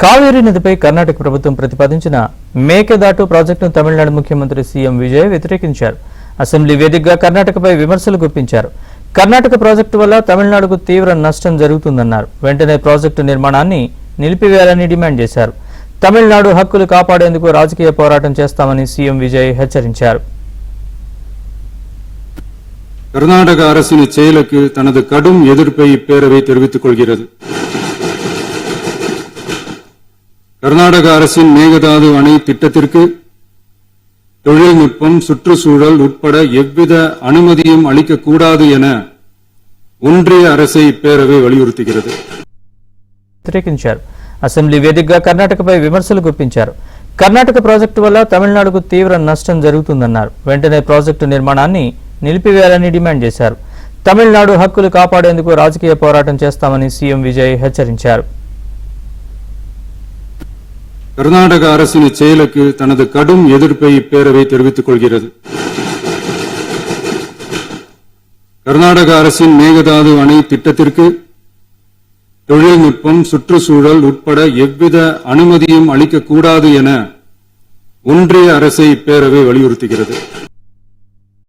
కావేరీ నదిపై కర్ణాటక ప్రభుత్వం ప్రతిపాదించిన మేకేదాటు ప్రాజెక్టును తమిళనాడు ముఖ్యమంత్రి సీఎం విజయ్ వ్యతిరేకించారు. అసెంబ్లీ వేదికగా కర్ణాటకపై విమర్శలు గుప్పించారు. కర్ణాటక ప్రాజెక్టు వల్ల తమిళనాడుకు తీవ్ర నష్టం జరుగుతుందన్నారు. వెంటనే ప్రాజెక్టు నిర్మాణాన్ని నిలిపివేయాలని డిమాండ్ చేశారు. తమిళనాడు హక్కులు కాపాడేందుకు రాజకీయ పోరాటం చేస్తామని సీఎం విజయ్ హెచ్చరించారు. கர்நாடக அரசின் செயலுக்கு தனது கடும் எதிர்ப்பை இப்பேரவை தெரிவித்துக் கொள்கிறது. கர்நாடக அரசின் மேகதாது அணை திட்டத்திற்கு தொழில்நுட்பம், சுற்றுச்சூழல் உட்பட எவ்வித அனுமதியும் அளிக்கக்கூடாது என ஒன்றிய அரசை இப்பேரவை வலியுறுத்துகிறது. అసెంబ్లీ వేదికగా కర్ణాటకపై విమర్శలు గుప్పించారు. కర్ణాటక ప్రాజెక్టు వల్ల తమిళనాడుకు తీవ్ర నష్టం జరుగుతుందన్నారు. వెంటనే ప్రాజెక్టు నిర్మాణాన్ని నిలిపివేయాలని డిమాండ్ చేశారు. తమిళనాడు హక్కులు కాపాడేందుకు రాజకీయ పోరాటం చేస్తామని సీఎం విజయ్ హెచ్చరించారు. கர்நாடக அரசின் செயலுக்கு தனது கடும் எதிர்ப்பை இப்பேரவை தெரிவித்துக் கொள்கிறது. கர்நாடக அரசின் மேகதாது அணை திட்டத்திற்கு தொழில்நுட்பம், சுற்றுச்சூழல் உட்பட எவ்வித அனுமதியும் அளிக்கக்கூடாது என ஒன்றிய அரசை இப்பேரவை வலியுறுத்துகிறது.